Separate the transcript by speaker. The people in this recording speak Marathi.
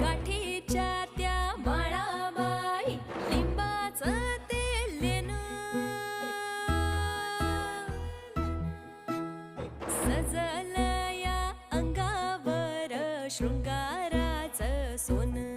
Speaker 1: गाठीच्या त्या बाळाबाई लिंबाचं ते लेणं सजलं या अंगावर शृंगाराचं सोनं.